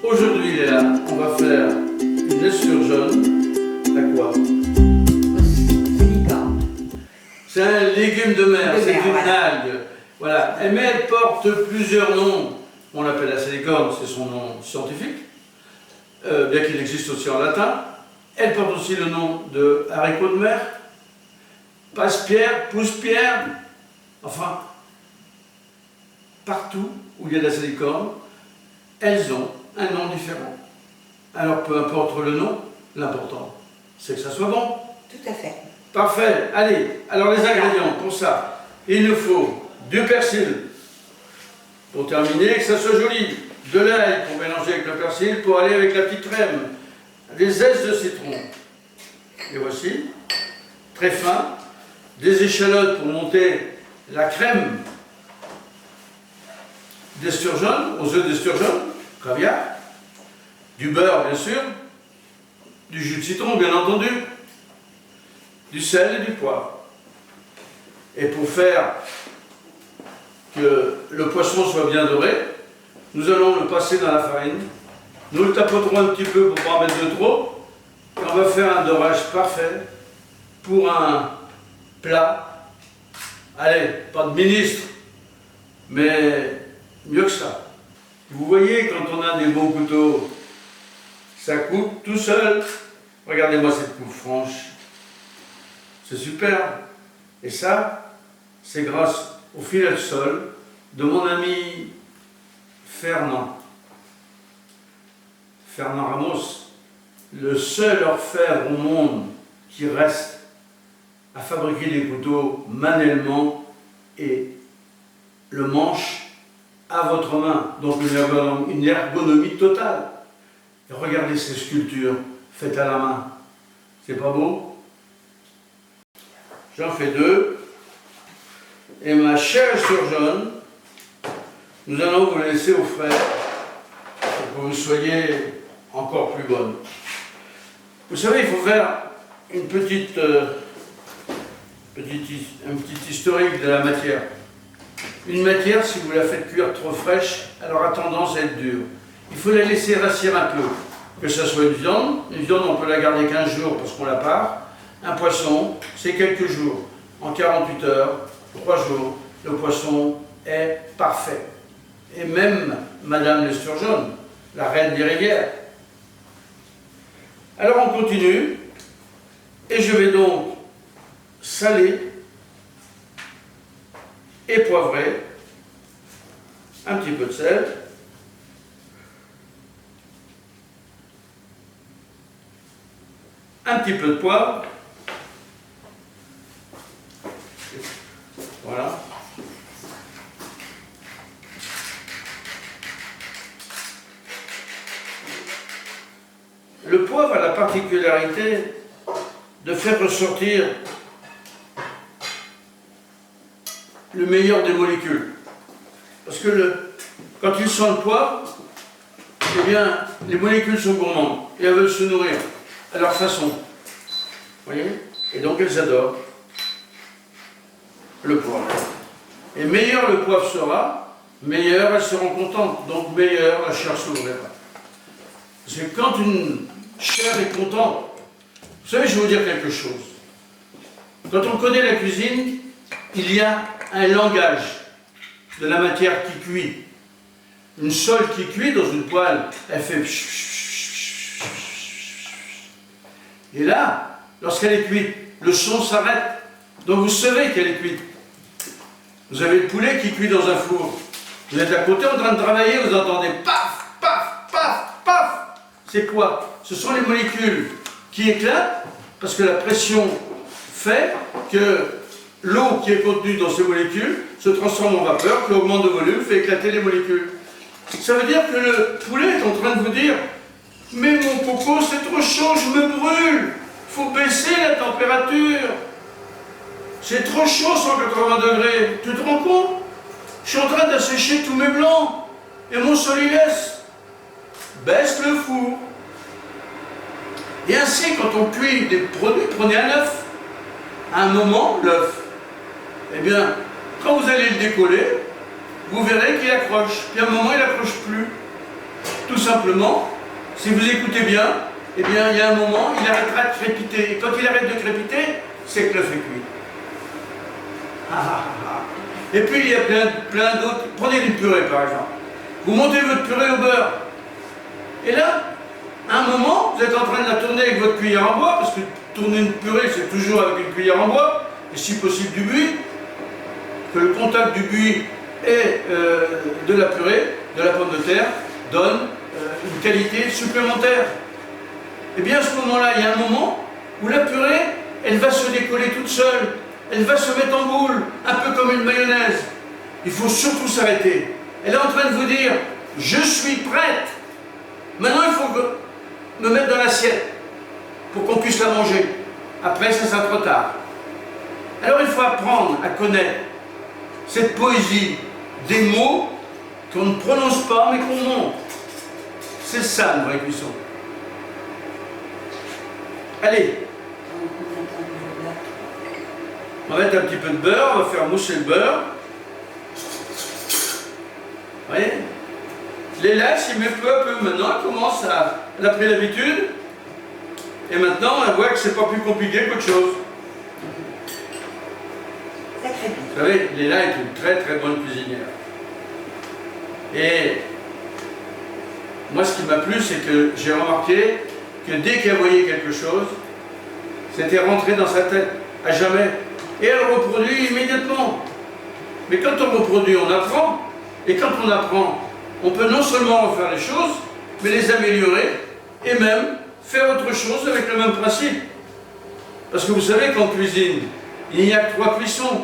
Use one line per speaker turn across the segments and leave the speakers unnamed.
Aujourd'hui, Léa, on va faire une esturgeonne à quoi? C'est un légume de mer, c'est une algue. Voilà. Mais elle porte plusieurs noms. On l'appelle la salicorne, c'est son nom scientifique, bien qu'il existe aussi en latin. Elle porte aussi le nom de haricot de mer, passe-pierre, pousse-pierre, enfin, partout où il y a de la salicorne, elles ont un nom différent. Alors peu importe le nom, l'important, c'est que ça soit bon.
Tout à fait.
Parfait. Allez, alors les ingrédients pour ça, il nous faut du persil, pour terminer, que ça soit joli, de l'ail pour mélanger avec le persil, pour aller avec la petite crème, des zestes de citron, et voici, très fin, des échalotes pour monter la crème d'esturgeon, aux œufs d'esturgeon, caviar, du beurre bien sûr, du jus de citron bien entendu, du sel et du poivre. Et pour faire que le poisson soit bien doré, nous allons le passer dans la farine. Nous le tapoterons un petit peu pour ne pas en mettre de trop. Et on va faire un dorage parfait pour un plat. Allez, pas de ministre, mais mieux que ça. Vous voyez, quand on a des bons couteaux, ça coupe tout seul. Regardez-moi cette coupe franche. C'est super. Et ça, c'est grâce au filet de sol de mon ami Fernand Ramos, le seul orfèvre au monde qui reste à fabriquer des couteaux manuellement et le manche à votre main. Donc une ergonomie totale. Et regardez ces sculptures faites à la main. C'est pas beau? J'en fais deux. Et ma chère esturgeonne, nous allons vous laisser au frais pour que vous soyez encore plus bonne. Vous savez, il faut faire un petit historique de la matière. Une matière, si vous la faites cuire trop fraîche, elle aura tendance à être dure. Il faut la laisser rassir un peu. Que ce soit une viande, on peut la garder 15 jours parce qu'on la part. Un poisson, c'est quelques jours. En 48 heures, 3 jours, le poisson est parfait. Et même Madame l'esturgeonne, la reine des rivières. Alors on continue, et je vais donc saler et poivrer, un petit peu de sel, un petit peu de poivre, voilà. Le poivre a la particularité de faire ressortir le meilleur des molécules. Parce que quand il sent le poivre, eh bien, les molécules sont gourmandes et elles veulent se nourrir à leur façon. Vous voyez? Et donc elles adorent le poivre. Et meilleur le poivre sera, meilleur elles seront contentes. Donc meilleur la chair s'ouvrira. Parce que quand une chair est contente, vous savez, je vais vous dire quelque chose. Quand on connaît la cuisine, il y a un langage de la matière qui cuit. Une sole qui cuit dans une poêle, elle fait... Et là, lorsqu'elle est cuite, le son s'arrête. Donc vous savez qu'elle est cuite. Vous avez le poulet qui cuit dans un four. Vous êtes à côté en train de travailler, vous entendez paf, paf, paf, paf. C'est quoi? Ce sont les molécules qui éclatent parce que la pression fait que l'eau qui est contenue dans ces molécules se transforme en vapeur, qui augmente de volume, fait éclater les molécules. Ça veut dire que le poulet est en train de vous dire « Mais mon coco, c'est trop chaud, je me brûle, il faut baisser la température. C'est trop chaud, 180 degrés. Tu te rends compte? Je suis en train d'assécher tous mes blancs et mon solilès. Baisse le four. » Et ainsi, quand on cuit des produits, prenez un œuf. À un moment, l'œuf, eh bien, quand vous allez le décoller, vous verrez qu'il accroche. Puis à un moment, il n'accroche plus. tout simplement, si vous écoutez bien, eh bien, il y a un moment, il arrêtera de crépiter. Et quand il arrête de crépiter, c'est que l'œuf est cuit. Et puis, il y a plein d'autres. Prenez une purée, par exemple. Vous montez votre purée au beurre. Et là, à un moment, vous êtes en train de la tourner avec votre cuillère en bois, parce que tourner une purée, c'est toujours avec une cuillère en bois, et si possible du buis, que le contact du buis et de la purée, de la pomme de terre, donne une qualité supplémentaire. Et bien à ce moment-là, il y a un moment où la purée, elle va se décoller toute seule, elle va se mettre en boule, un peu comme une mayonnaise. Il faut surtout s'arrêter. Elle est en train de vous dire, je suis prête. Maintenant, il faut me mettre dans l'assiette pour qu'on puisse la manger. Après, ça sera trop tard. Alors, il faut apprendre à connaître cette poésie des mots qu'on ne prononce pas, mais qu'on monte. C'est ça, une vraie cuisson. Allez. On va mettre un petit peu de beurre, on va faire mousser le beurre. Vous voyez? Les lâches, il met peu à peu. Maintenant, elle commence à... Elle a pris l'habitude. Et maintenant, elle voit que c'est pas plus compliqué qu'autre chose. Vous savez, Léla est une très très bonne cuisinière. Et moi, ce qui m'a plu, c'est que j'ai remarqué que dès qu'elle voyait quelque chose, c'était rentré dans sa tête, à jamais. Et elle reproduit immédiatement. Mais quand on reproduit, on apprend. Et quand on apprend, on peut non seulement refaire les choses, mais les améliorer, et même faire autre chose avec le même principe. Parce que vous savez qu'en cuisine, il n'y a que 3 cuissons.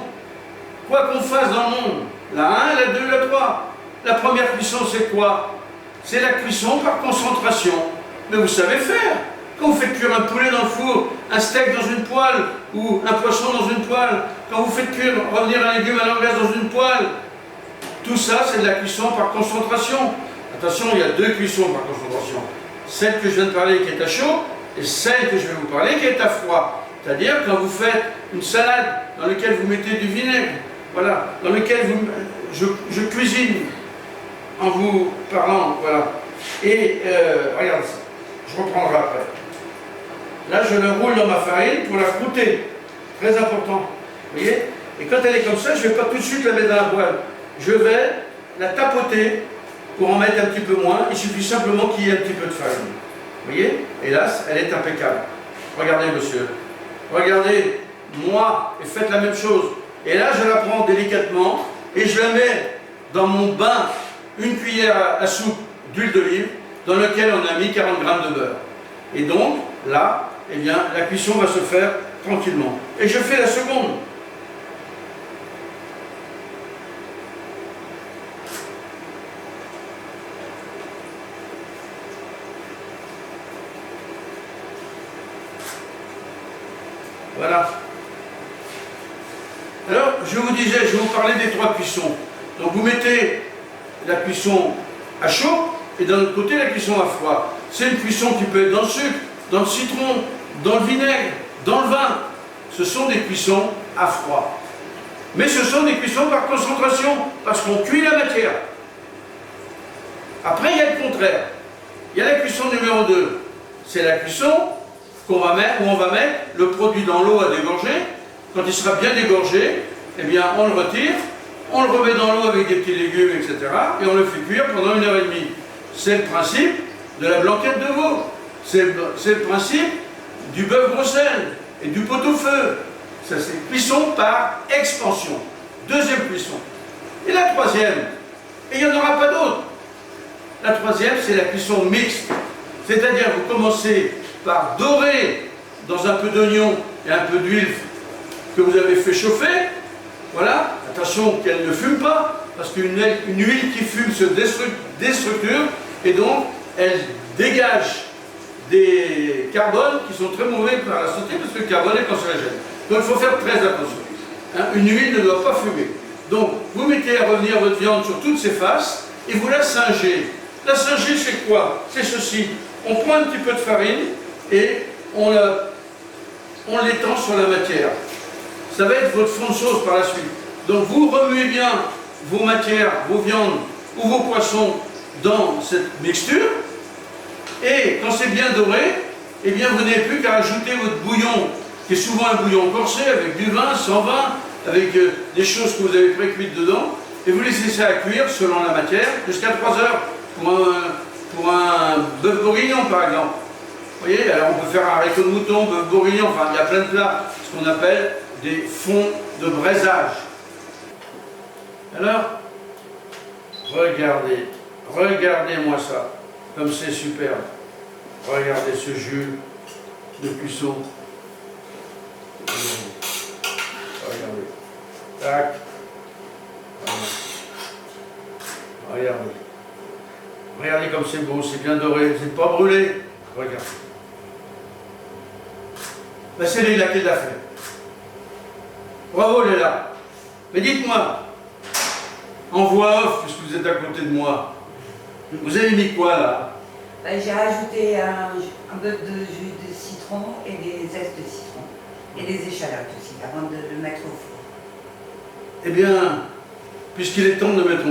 Quoi qu'on fasse dans le monde, la 1, la 2, la 3. La première cuisson, c'est quoi? C'est la cuisson par concentration. Mais vous savez faire. Quand vous faites cuire un poulet dans le four, un steak dans une poêle, ou un poisson dans une poêle, quand vous faites cuire, revenir un légume à l'anglaise dans une poêle, tout ça, c'est de la cuisson par concentration. Attention, il y a 2 cuissons par concentration. Celle que je viens de parler qui est à chaud, et celle que je vais vous parler qui est à froid. C'est-à-dire quand vous faites une salade dans laquelle vous mettez du vinaigre, voilà, dans lequel je cuisine en vous parlant, voilà. Et regarde ça, je reprendrai après. Là, je le roule dans ma farine pour la croûter. Très important. Vous voyez? Et quand elle est comme ça, je ne vais pas tout de suite la mettre dans la poêle. Je vais la tapoter pour en mettre un petit peu moins. Il suffit simplement qu'il y ait un petit peu de farine. Vous voyez? Et là, elle est impeccable. Regardez, monsieur. Regardez, moi, et faites la même chose. Et là, je la prends délicatement et je la mets dans mon bain, une cuillère à soupe d'huile d'olive, dans lequel on a mis 40 g de beurre. Et donc, là, eh bien, la cuisson va se faire tranquillement. Et je fais la seconde. Voilà. Alors, je vous disais, je vais vous parler des 3 cuissons. Donc, vous mettez la cuisson à chaud et d'un autre côté, la cuisson à froid. C'est une cuisson qui peut être dans le sucre, dans le citron, dans le vinaigre, dans le vin. Ce sont des cuissons à froid. Mais ce sont des cuissons par concentration, parce qu'on cuit la matière. Après, il y a le contraire. Il y a la cuisson numéro 2. C'est la cuisson qu'on va mettre, où on va mettre le produit dans l'eau à dégorger. Quand il sera bien dégorgé, eh bien, on le retire, on le remet dans l'eau avec des petits légumes, etc. Et on le fait cuire pendant 1h30. C'est le principe de la blanquette de veau. C'est le principe du bœuf Bruxelles et du pot-au-feu. Ça, c'est cuisson par expansion. 2e cuisson. Et la 3e, et il n'y en aura pas d'autre. La 3e, c'est la cuisson mixte. C'est-à-dire, vous commencez par dorer dans un peu d'oignon et un peu d'huile que vous avez fait chauffer. Voilà. Attention qu'elle ne fume pas, parce qu'une huile qui fume se déstructure, et donc elle dégage des carbones qui sont très mauvais pour la santé, parce que le carbone est cancérigène. Donc il faut faire très attention. Hein, une huile ne doit pas fumer. Donc vous mettez à revenir votre viande sur toutes ses faces, et vous la singez. La singer, c'est quoi? C'est ceci. On prend un petit peu de farine, et on l'étend sur la matière. Ça va être votre fond de sauce par la suite. Donc vous remuez bien vos matières, vos viandes ou vos poissons dans cette mixture. Et quand c'est bien doré, eh bien vous n'avez plus qu'à ajouter votre bouillon, qui est souvent un bouillon corsé, avec du vin, sans vin, avec des choses que vous avez pré-cuites dedans, et vous laissez ça à cuire selon la matière, jusqu'à 3 heures pour un bœuf bourguignon par exemple. Vous voyez, alors on peut faire un haricot de mouton, bœuf bourguignon, enfin il y a plein de plats, ce qu'on appelle des fonds de braisage. Alors, regardez-moi ça, comme c'est superbe. Regardez ce jus de cuisson. Regardez. Tac. Regardez. Regardez comme c'est beau, c'est bien doré, c'est pas brûlé. Regardez. Ben c'est Léla qui l'a fait. Bravo Léla. Mais dites-moi, en voix off, puisque vous êtes à côté de moi, vous avez mis quoi là?
Ben, j'ai rajouté un peu de jus de citron et des zestes de citron. Et des échalotes aussi, avant de le mettre au four.
Eh bien, puisqu'il est temps de mettre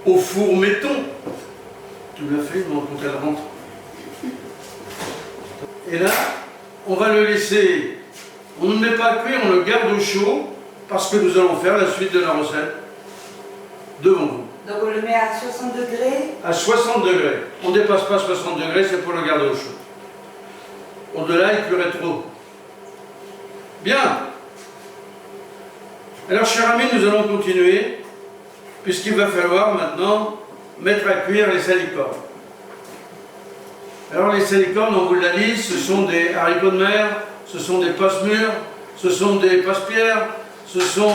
au four mettons. Tu l'as fait, non, quand elle rentre. Et là, on va le laisser, on ne le met pas à cuire, on le garde au chaud, parce que nous allons faire la suite de la recette devant vous.
Donc on le met à 60 degrés.
À 60 degrés. On ne dépasse pas 60 degrés, c'est pour le garder au chaud. Au-delà, il cuirait trop. Bien. Alors, chers amis, nous allons continuer, puisqu'il va falloir maintenant mettre à cuire les salicornes. Alors, les salicornes, on vous l'a dit, ce sont des haricots de mer, ce sont des passes-mûres, ce sont des passe-pierres, ce sont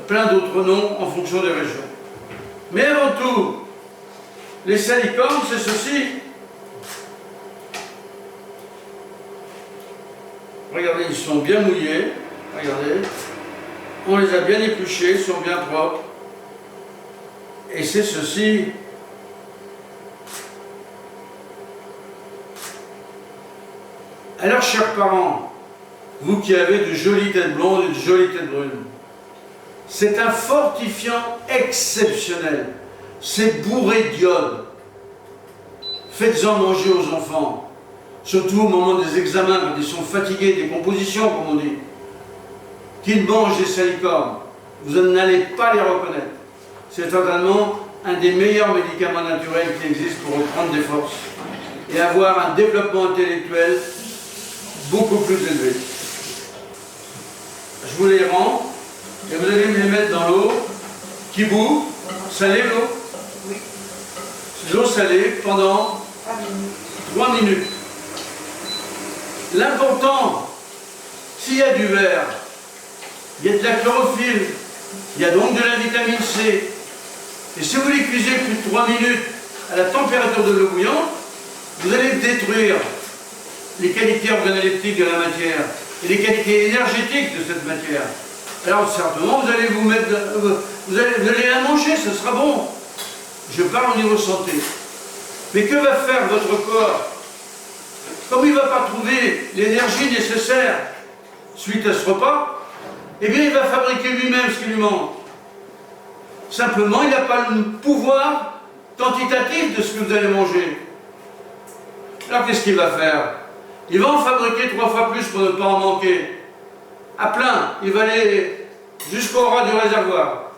plein d'autres noms en fonction des régions. Mais avant tout, les salicornes, c'est ceci. Regardez, ils sont bien mouillés. Regardez. On les a bien épluchés, ils sont bien propres. Et c'est ceci. Alors, chers parents, vous qui avez de jolies têtes blondes et de jolies têtes brunes, c'est un fortifiant exceptionnel. C'est bourré d'iode. Faites-en manger aux enfants, surtout au moment des examens, quand ils sont fatigués, des compositions, comme on dit. Qu'ils mangent des salicornes, vous n'allez pas les reconnaître. C'est totalement un des meilleurs médicaments naturels qui existent pour reprendre des forces et avoir un développement intellectuel beaucoup plus élevé. Je vous les rends. Et vous allez me les mettre dans l'eau qui bout, salée l'eau.
Oui.
L'eau salée pendant 3 minutes. L'important, s'il y a du verre, il y a de la chlorophylle, il y a donc de la vitamine C. Et si vous les cuisez plus de 3 minutes à la température de l'eau bouillante, vous allez détruire les qualités organoleptiques de la matière et les qualités énergétiques de cette matière. Alors certainement, vous allez vous allez la manger, ce sera bon. Je parle au niveau santé. Mais que va faire votre corps? Comme il ne va pas trouver l'énergie nécessaire suite à ce repas, eh bien il va fabriquer lui-même ce qui lui manque. Simplement, il n'a pas le pouvoir quantitatif de ce que vous allez manger. Alors qu'est-ce qu'il va faire? Il va en fabriquer 3 fois plus pour ne pas en manquer. À plein, il va aller jusqu'au ras du réservoir.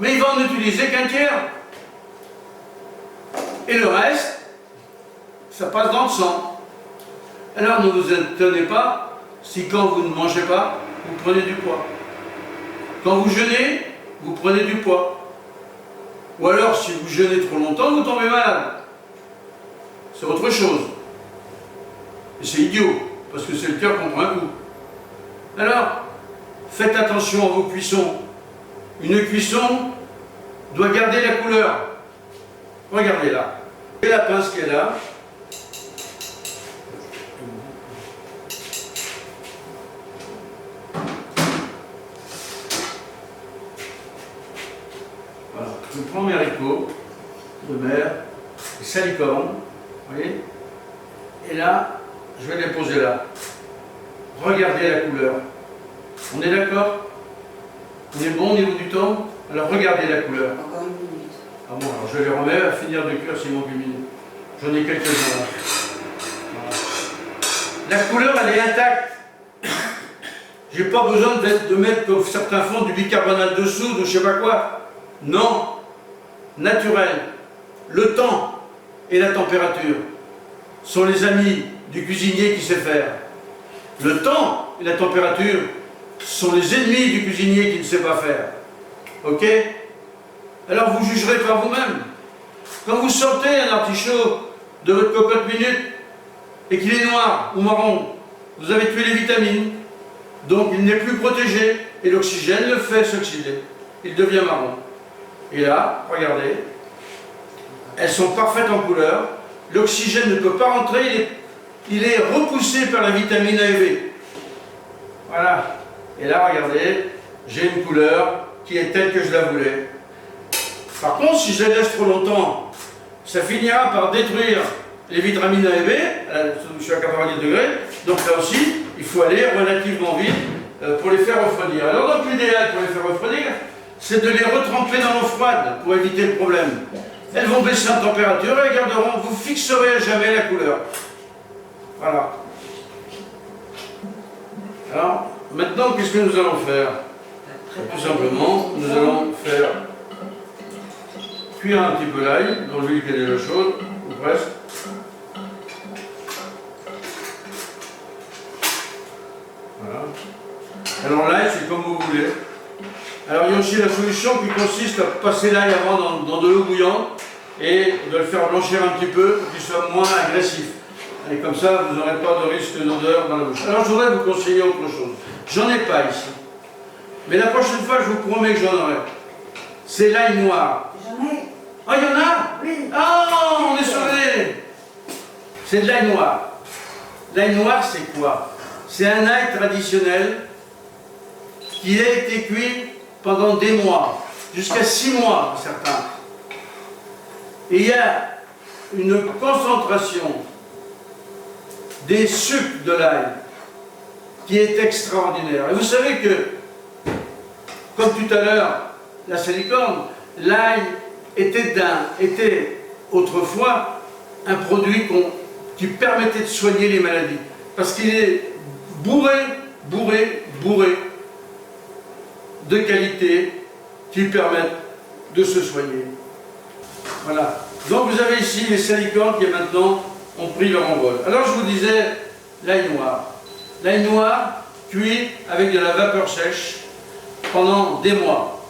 Mais il va en utiliser qu'un tiers. Et le reste, ça passe dans le sang. Alors ne vous étonnez pas si quand vous ne mangez pas, vous prenez du poids. Quand vous jeûnez, vous prenez du poids. Ou alors si vous jeûnez trop longtemps, vous tombez malade. C'est autre chose. Et c'est idiot, parce que c'est le cœur qu'on prend un coup. Alors, faites attention à vos cuissons. Une cuisson doit garder la couleur. Regardez là. Et la pince qui est là. Voilà. Je prends mes haricots de mer, les salicornes, vous voyez. Et là, je vais les poser là. Regardez la couleur. On est d'accord? On est bon au niveau du temps? Alors regardez la couleur.
Encore une minute.
Ah bon, alors je les remets à finir de cuire ces Montgumines. J'en ai quelques-uns là. Voilà. La couleur, elle est intacte. J'ai pas besoin de mettre, comme certains font, du bicarbonate de soude ou je sais pas quoi. Non. Naturel. Le temps et la température sont les amis du cuisinier qui sait faire. Le temps et la température sont les ennemis du cuisinier qui ne sait pas faire. Ok? Alors vous jugerez par vous-même. Quand vous sortez un artichaut de votre cocotte minute et qu'il est noir ou marron, vous avez tué les vitamines, donc il n'est plus protégé et l'oxygène le fait s'oxyder. Il devient marron. Et là, regardez, elles sont parfaites en couleur, l'oxygène ne peut pas rentrer, il est repoussé par la vitamine A et B. Voilà. Et là, regardez, j'ai une couleur qui est telle que je la voulais. Par contre, si je la laisse trop longtemps, ça finira par détruire les vitamines A et B, je suis à 90 degrés, donc là aussi, il faut aller relativement vite pour les faire refroidir. Alors donc l'idéal pour les faire refroidir, c'est de les retremper dans l'eau froide pour éviter le problème. Elles vont baisser en température et elles garderont, vous fixerez à jamais la couleur. Voilà. Alors, maintenant, qu'est-ce que nous allons faire? Tout simplement, nous allons faire cuire un petit peu l'ail dans l'huile qui est déjà chaude, ou presque. Voilà. Alors l'ail, c'est comme vous voulez. Alors il y a aussi la solution qui consiste à passer l'ail avant dans de l'eau bouillante et de le faire blanchir un petit peu pour qu'il soit moins agressif. Et comme ça, vous n'aurez pas de risque d'odeur dans la bouche. Alors je voudrais vous conseiller autre chose. J'en ai pas ici. Mais la prochaine fois, je vous promets que j'en aurai. C'est l'ail noir.
J'en ai.
Ah, il y en a?
Oui.
Ah, on est sauvés. C'est de l'ail noir. L'ail noir, c'est quoi? C'est un ail traditionnel qui a été cuit pendant des mois, jusqu'à 6 mois certains. Et il y a une concentration des sucres de l'ail qui est extraordinaire. Et vous savez que, comme tout à l'heure, la salicorne, l'ail était autrefois un produit qui permettait de soigner les maladies. Parce qu'il est bourré de qualités qui permettent de se soigner. Voilà. Donc vous avez ici les salicornes qui maintenant ont pris leur envol. Alors je vous disais, l'ail noir. L'ail noir cuit avec de la vapeur sèche pendant des mois.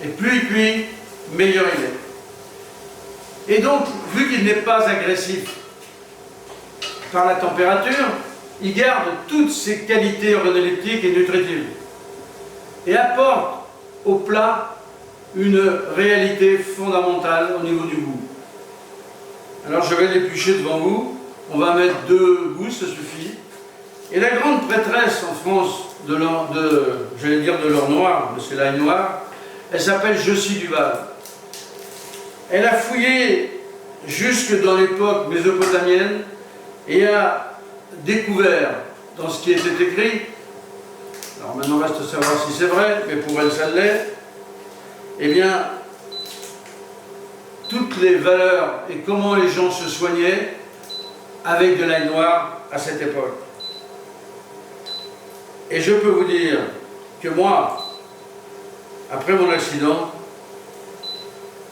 Et plus il cuit, meilleur il est. Et donc, vu qu'il n'est pas agressif par la température, il garde toutes ses qualités organoleptiques et nutritives. Et apporte au plat une réalité fondamentale au niveau du goût. Alors je vais l'éplucher devant vous. On va mettre 2 gousses, ça suffit. Et la grande prêtresse en France j'allais dire de l'or noir, mais c'est l'ail noir, elle s'appelle Josie Duval. Elle a fouillé jusque dans l'époque mésopotamienne et a découvert dans ce qui était écrit, alors maintenant reste à savoir si c'est vrai, mais pour elle ça l'est, eh bien, toutes les valeurs et comment les gens se soignaient avec de l'ail noir à cette époque. Et je peux vous dire que moi, après mon accident,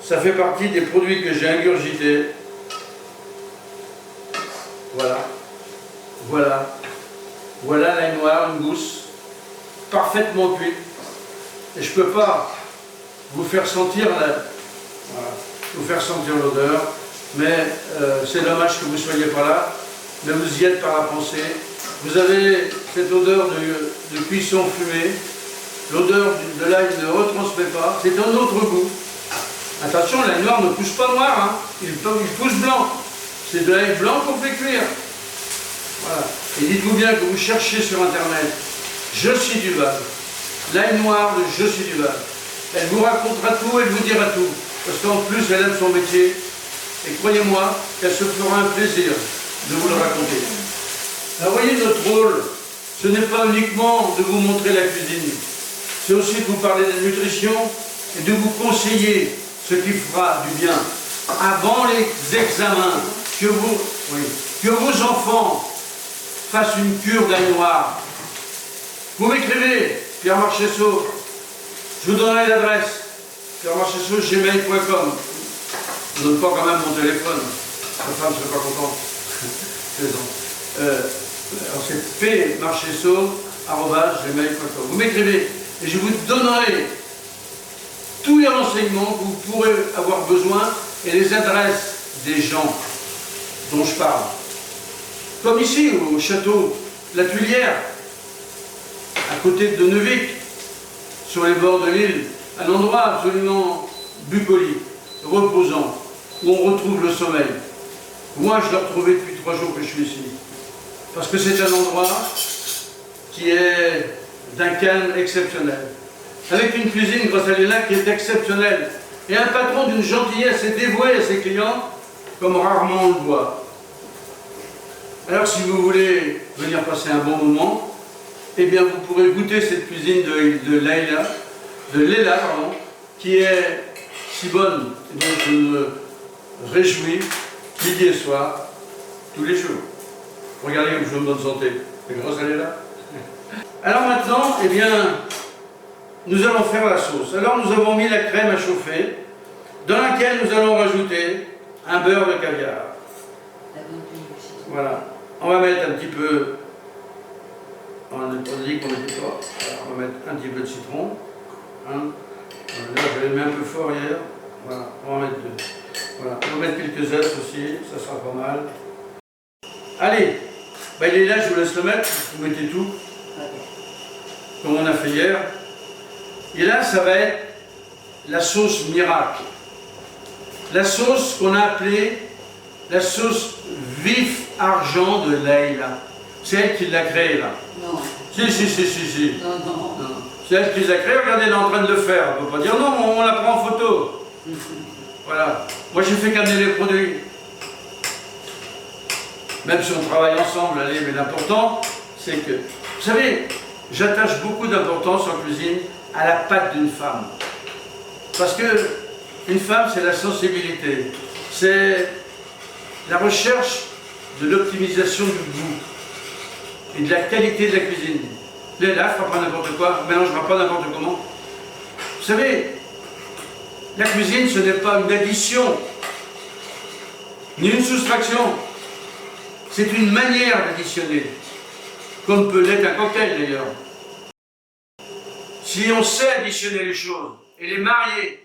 ça fait partie des produits que j'ai ingurgités. Voilà l'ail noir, une gousse, parfaitement cuite. Et je ne peux pas vous faire sentir l'odeur, mais c'est dommage que vous ne soyez pas là, mais vous y êtes par la pensée. Vous avez cette odeur de cuisson fumée, l'odeur de l'ail ne retransmet pas, c'est un autre goût. Attention, l'ail noir ne pousse pas noir, hein. Il pousse blanc. C'est de l'ail blanc qu'on fait cuire. Voilà. Et dites-vous bien que vous cherchez sur internet Josie Duval, l'ail noir de Josie Duval. Elle vous racontera tout, elle vous dira tout. Parce qu'en plus, elle aime son métier. Et croyez-moi qu'elle se fera un plaisir de vous le raconter. Alors voyez, notre rôle, ce n'est pas uniquement de vous montrer la cuisine. C'est aussi de vous parler de la nutrition et de vous conseiller ce qui fera du bien, avant les examens, que vos enfants fassent une cure d'ail noir. Vous m'écrivez, Pierre Marchesso, je vous donnerai l'adresse, pierremarchesso@gmail.com. Je ne donne pas quand même mon téléphone, ma femme ne serait pas contente. Alors c'est pmarchesso@gmail.com. Vous m'écrivez et je vous donnerai tous les renseignements que vous pourrez avoir besoin et les adresses des gens dont je parle. Comme ici, au château La Tuilière, à côté de Neuvik, sur les bords de l'île, un endroit absolument bucolique, reposant, où on retrouve le sommeil. Moi, je l'ai retrouvé depuis 3 jours que je suis ici. Parce que c'est un endroit qui est d'un calme exceptionnel. Avec une cuisine, grâce à l'ELA, qui est exceptionnelle. Et un patron d'une gentillesse et dévoué à ses clients, comme rarement on le voit. Alors, si vous voulez venir passer un bon moment, eh bien, vous pourrez goûter cette cuisine de Léla, qui est si bonne, et donc je me réjouis, midi et soir, tous les jours. Regardez comme je suis en bonne santé, c'est grâce à Léla. Alors maintenant, eh bien, nous allons faire la sauce. Alors nous avons mis la crème à chauffer, dans laquelle nous allons rajouter un beurre de caviar. Voilà. On va mettre un petit peu, on a dit qu'on était pas, alors on va mettre un petit peu de citron. Hein. Là, je l'ai mis un peu fort hier. Voilà, on va mettre 2. Voilà. On va mettre quelques œufs aussi, ça sera pas mal. Allez, ben, il est là, je vous laisse le mettre, vous mettez tout, comme on a fait hier. Et là, ça va être la sauce miracle. La sauce qu'on a appelée la sauce vif argent de Leïla. C'est elle qui l'a créée là.
Non.
Si.
Non.
C'est elle qui l'a créée, regardez, elle est en train de le faire. On ne peut pas dire non, on la prend en photo. Voilà. Moi, j'ai fait qu'amener les produits. Même si on travaille ensemble, allez, mais l'important, c'est que... Vous savez, j'attache beaucoup d'importance en cuisine à la patte d'une femme. Parce que une femme, c'est la sensibilité. C'est la recherche de l'optimisation du goût et de la qualité de la cuisine. Là, elle ne fera pas n'importe quoi, ne mélangera pas n'importe comment. Vous savez, la cuisine, ce n'est pas une addition, ni une soustraction. C'est une manière d'additionner, comme peut l'être un cocktail d'ailleurs. Si on sait additionner les choses et les marier,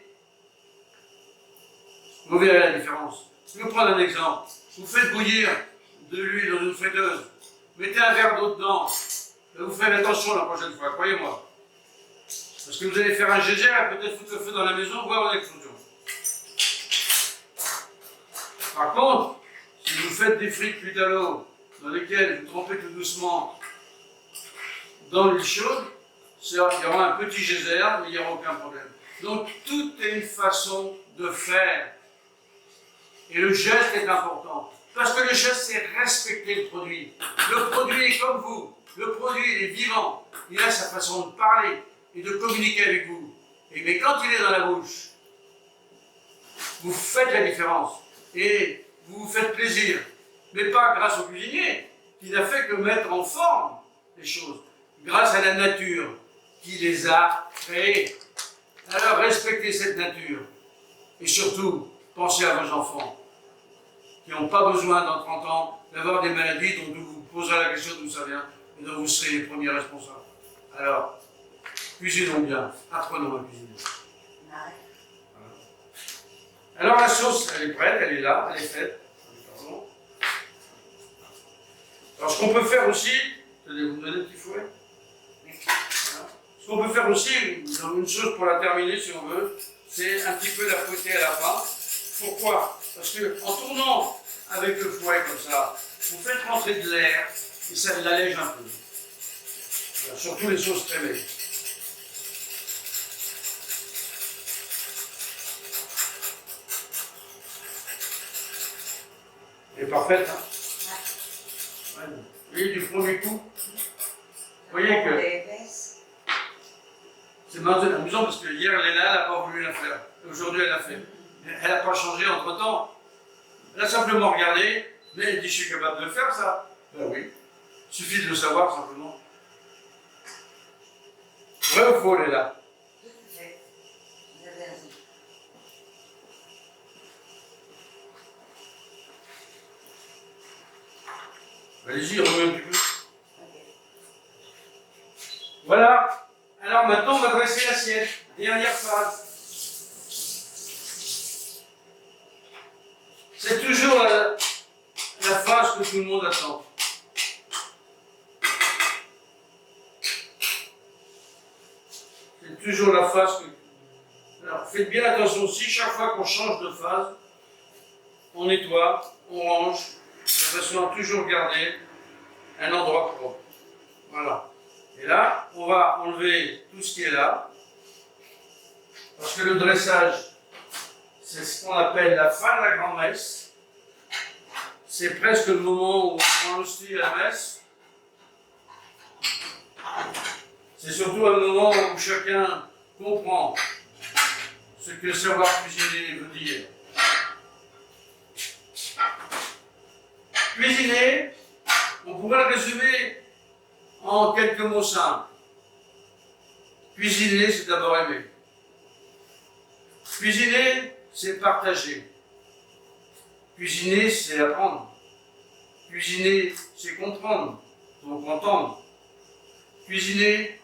vous verrez la différence. Je vais prendre un exemple. Vous faites bouillir de l'huile dans une friteuse, mettez un verre d'eau dedans, vous faites attention la prochaine fois, croyez-moi. Parce que vous allez faire un gégère et peut-être foutre le feu dans la maison, voire une explosion. Par contre, si vous faites des frites cuites à l'eau, dans lesquelles vous trempez tout doucement dans l'huile chaude, il y aura un petit geyser, mais il n'y aura aucun problème. Donc, tout est une façon de faire. Et le geste est important. Parce que le geste, c'est respecter le produit. Le produit est comme vous. Le produit, il est vivant. Il a sa façon de parler et de communiquer avec vous. Mais quand il est dans la bouche, vous faites la différence. Et vous vous faites plaisir. Mais pas grâce au cuisinier, qui n'a fait que mettre en forme les choses. Grâce à la nature, qui les a créées. Alors respectez cette nature. Et surtout, pensez à vos enfants, qui n'ont pas besoin dans 30 ans d'avoir des maladies dont vous vous poserez la question d'où ça vient et dont vous serez les premiers responsables. Alors, cuisinons bien, apprenons à cuisiner. Voilà. Alors la sauce, elle est prête, elle est là, elle est faite. Pardon. Alors ce qu'on peut faire aussi, vous me donner un petit fouet. Voilà. Ce qu'on peut faire aussi, une chose pour la terminer si on veut, c'est un petit peu la fouetter à la fin. Pourquoi? Parce qu'en tournant avec le fouet comme ça, vous faites rentrer de l'air et ça l'allège un peu. Voilà, surtout les sauces crémées. Elle est parfaite, hein? Ouais. Oui, du premier coup. Vous voyez que C'est amusant parce que hier, Léna, elle n'a pas voulu la faire. Aujourd'hui, elle l'a fait. Elle n'a pas changé entre-temps. Elle a simplement regardé, mais elle dit, je suis capable de le faire, ça. Ben oui. Il suffit de le savoir, simplement. Vrai ou faux, Léna?
Tout à fait. Vous avez raison.
Allez-y, remets un petit peu.
Ok.
Voilà. Alors maintenant, on va dresser l'assiette. Dernière phase. C'est toujours la phase que tout le monde attend. C'est toujours la phase que... Alors, faites bien attention, si chaque fois qu'on change de phase, on nettoie, on range, de façon à toujours garder un endroit propre. Voilà. Et là, on va enlever tout ce qui est là, parce que le dressage, c'est ce qu'on appelle la fin de la grand-messe. C'est presque le moment où on hostie la messe. C'est surtout un moment où chacun comprend ce que savoir cuisiner veut dire. Cuisiner, on pourrait le résumer en quelques mots simples. Cuisiner, c'est d'abord aimer. Cuisiner, c'est partager. Cuisiner, c'est apprendre. Cuisiner, c'est comprendre, donc entendre. Cuisiner,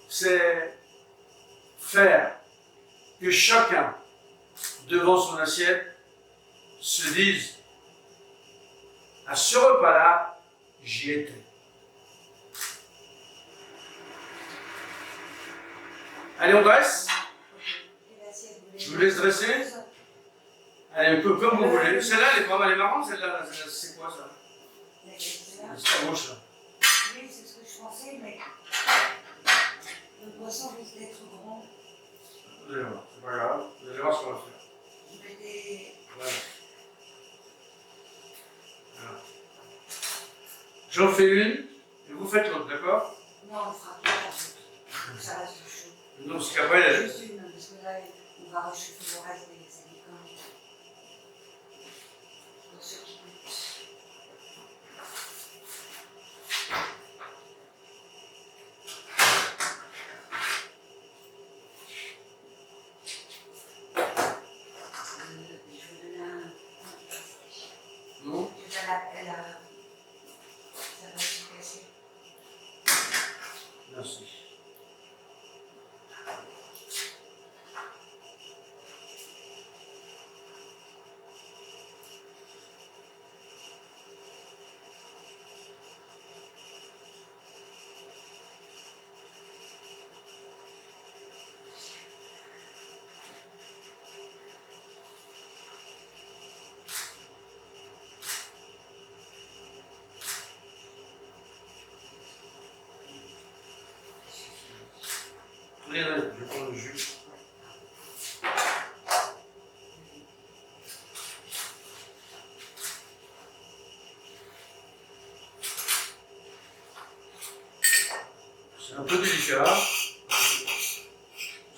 c'est faire que chacun, devant son assiette, se dise, à ce repas-là, j'y étais. Allez, on dresse. Je vous laisse dresser. Allez, comme vous voulez. Celle-là, elle est pas mal, elle est marrante, celle-là. C'est quoi ça? C'est à gauche, là.
Oui, c'est ce que je pensais, mais le poisson risque d'être grand.
Vous allez voir, c'est pas grave. Vous allez voir ce qu'on va faire.
Je vais
Voilà. Voilà. J'en fais une, et vous faites l'autre, d'accord?
Non, on ne fera pas la suite. Ça reste chaud.
Non, parce qu'après, elle est...
Juste une, parce que là, on va réchauffer le reste des aliments. Pour ceux qui goûtent. Je vous donne un.
Non?
Ça va se casser.
Merci. Allez, allez, je prends le jus. C'est un peu délicat. Ça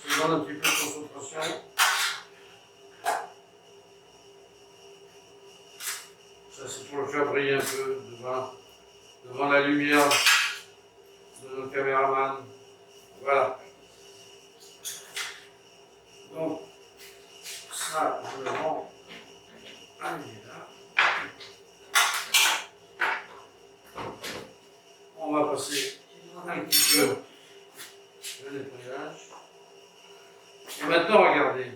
demande un petit peu de concentration. Ça, c'est pour le faire briller un peu devant la lumière de notre caméraman. Voilà. Donc, ça, je le rends à là. On va passer un petit peu le nettoyage. Et maintenant, regardez.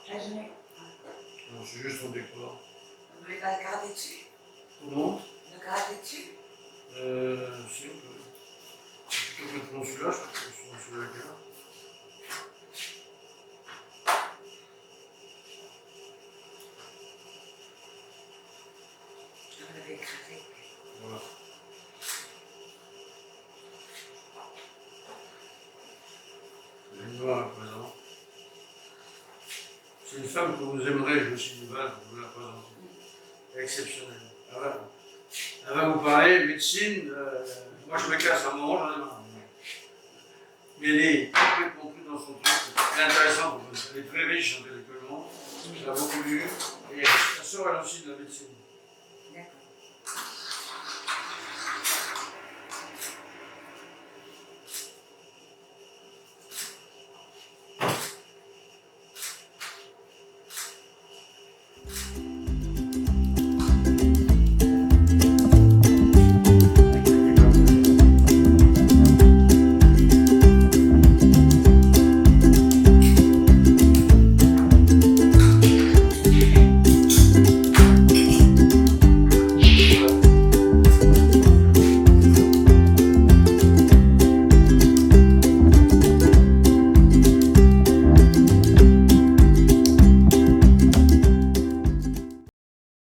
Là, je mets.
Non, c'est juste au décor.
Vous voulez pas le gratter dessus?
Comment?
Le gratter dessus?
Si, on peut. Je peux mettre celui-là, je peux mettre celui-là qui est là.
Je l'avais écrasé.
Voilà. Une noix à présent. C'est une femme que vous aimerez, je me suis dit, voilà, je vous la présente. Exceptionnelle. Ah ouais. Elle va vous parler médecine. Moi, je me casse un moment, j'en ai marre. Mais elle est complètement prise dans son truc. Elle est intéressante, elle est très riche intellectuellement. Je l'ai beaucoup lu. Et sa sœur, elle a aussi de la médecine.